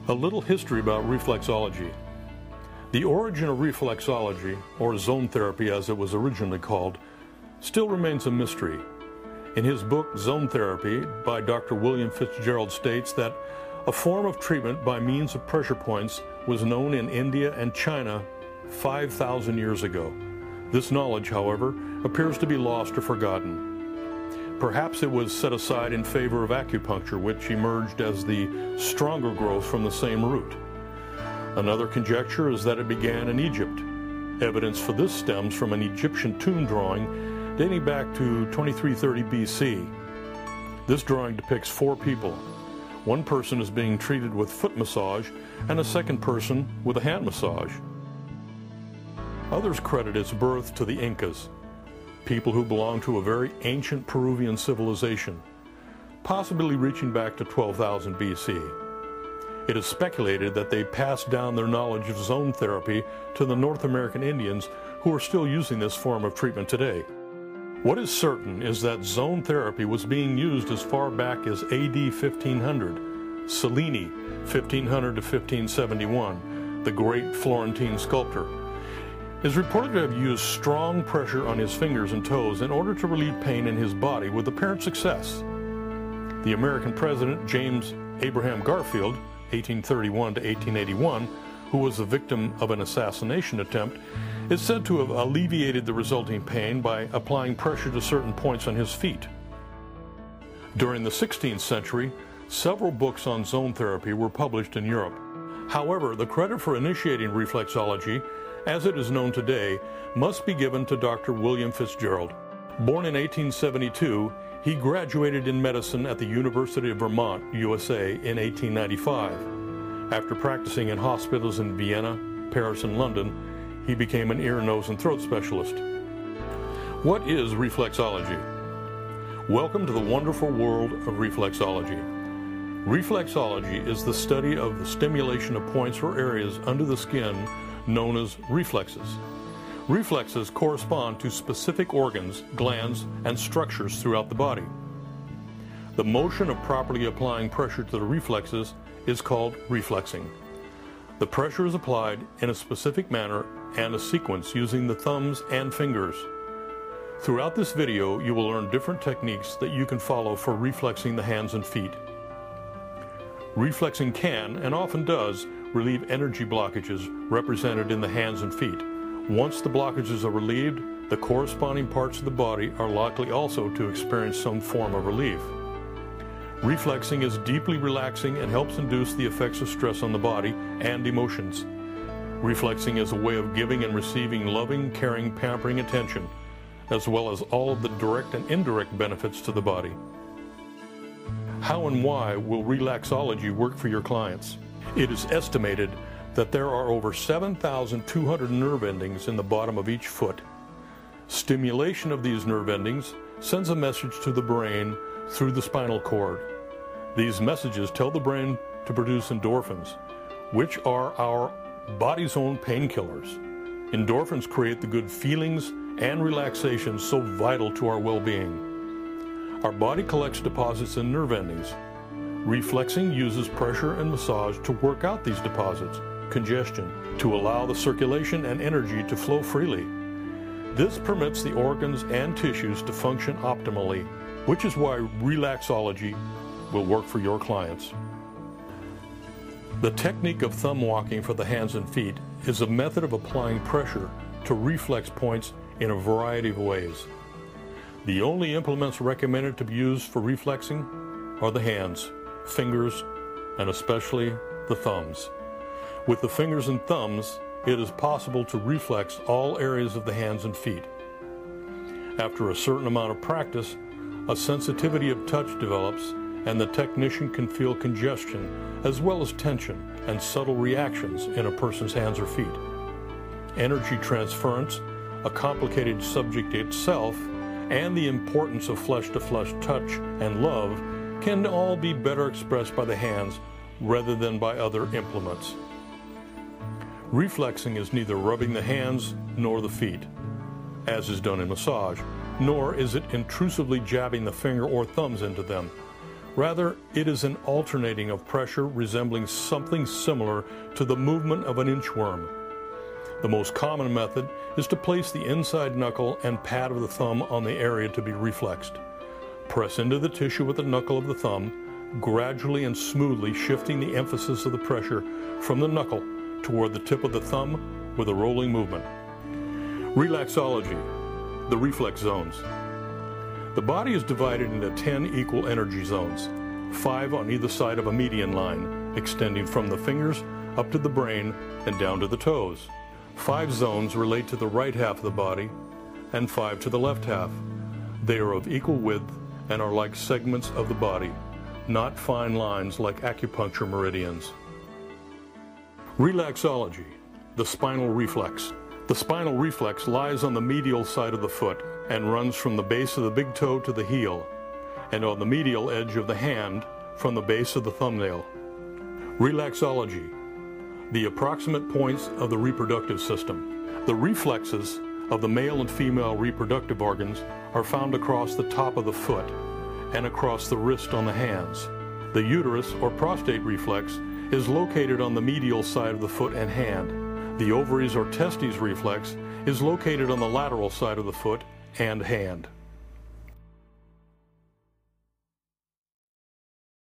A little history about reflexology. The origin of reflexology, or zone therapy as it was originally called, still remains a mystery. In his book, Zone Therapy, by Dr. William Fitzgerald states that a form of treatment by means of pressure points was known in India and China 5,000 years ago. This knowledge, however, appears to be lost or forgotten. Perhaps it was set aside in favor of acupuncture, which emerged as the stronger growth from the same root. Another conjecture is that it began in Egypt. Evidence for this stems from an Egyptian tomb drawing dating back to 2330 BC. This drawing depicts four people. One person is being treated with foot massage and a second person with a hand massage. Others credit its birth to the Incas, people who belong to a very ancient Peruvian civilization, possibly reaching back to 12,000 BC. It is speculated that they passed down their knowledge of zone therapy to the North American Indians, who are still using this form of treatment today. What is certain is that zone therapy was being used as far back as AD 1500. Cellini, 1500 to 1571, the great Florentine sculptor, is reported to have used strong pressure on his fingers and toes in order to relieve pain in his body with apparent success. The American president, James Abraham Garfield, 1831 to 1881, who was the victim of an assassination attempt, is said to have alleviated the resulting pain by applying pressure to certain points on his feet. During the 16th century, several books on zone therapy were published in Europe. However, the credit for initiating reflexology, as it is known today, must be given to Dr. William Fitzgerald. Born in 1872, he graduated in medicine at the University of Vermont, USA, in 1895. After practicing in hospitals in Vienna, Paris, and London, he became an ear, nose, and throat specialist. What is reflexology? Welcome to the wonderful world of reflexology. Reflexology is the study of the stimulation of points or areas under the skin known as reflexes. Reflexes correspond to specific organs, glands, and structures throughout the body. The motion of properly applying pressure to the reflexes is called reflexing. The pressure is applied in a specific manner and a sequence using the thumbs and fingers. Throughout this video, you will learn different techniques that you can follow for reflexing the hands and feet. Reflexing can, and often does, relieve energy blockages represented in the hands and feet. Once the blockages are relieved, the corresponding parts of the body are likely also to experience some form of relief. Reflexing is deeply relaxing and helps induce the effects of stress on the body and emotions. Reflexing is a way of giving and receiving loving, caring, pampering attention, as well as all of the direct and indirect benefits to the body. How and why will relaxology work for your clients? It is estimated that there are over 7,200 nerve endings in the bottom of each foot. Stimulation of these nerve endings sends a message to the brain through the spinal cord. These messages tell the brain to produce endorphins, which are our body's own painkillers. Endorphins create the good feelings and relaxation so vital to our well-being. Our body collects deposits in nerve endings. Reflexing uses pressure and massage to work out these deposits, congestion, to allow the circulation and energy to flow freely. This permits the organs and tissues to function optimally, which is why relaxology will work for your clients. The technique of thumb walking for the hands and feet is a method of applying pressure to reflex points in a variety of ways. The only implements recommended to be used for reflexing are the hands, fingers, and especially the thumbs. With the fingers and thumbs, it is possible to reflex all areas of the hands and feet. After a certain amount of practice, a sensitivity of touch develops, and the technician can feel congestion as well as tension and subtle reactions in a person's hands or feet. Energy transference, a complicated subject itself, and the importance of flesh-to-flesh touch and love can all be better expressed by the hands rather than by other implements. Reflexing is neither rubbing the hands nor the feet, as is done in massage, nor is it intrusively jabbing the finger or thumbs into them. Rather, it is an alternating of pressure resembling something similar to the movement of an inchworm. The most common method is to place the inside knuckle and pad of the thumb on the area to be reflexed. Press into the tissue with the knuckle of the thumb, gradually and smoothly shifting the emphasis of the pressure from the knuckle toward the tip of the thumb with a rolling movement. Reflexology, the reflex zones. The body is divided into 10 equal energy zones, 5 on either side of a median line, extending from the fingers up to the brain and down to the toes. 5 zones relate to the right half of the body and 5 to the left half. They are of equal width and are like segments of the body, not fine lines like acupuncture meridians. Reflexology, the spinal reflex. The spinal reflex lies on the medial side of the foot and runs from the base of the big toe to the heel, and on the medial edge of the hand from the base of the thumbnail. Reflexology, the approximate points of the reproductive system. The reflexes of the male and female reproductive organs are found across the top of the foot and across the wrist on the hands. The uterus or prostate reflex is located on the medial side of the foot and hand. The ovaries or testes reflex is located on the lateral side of the foot and hand.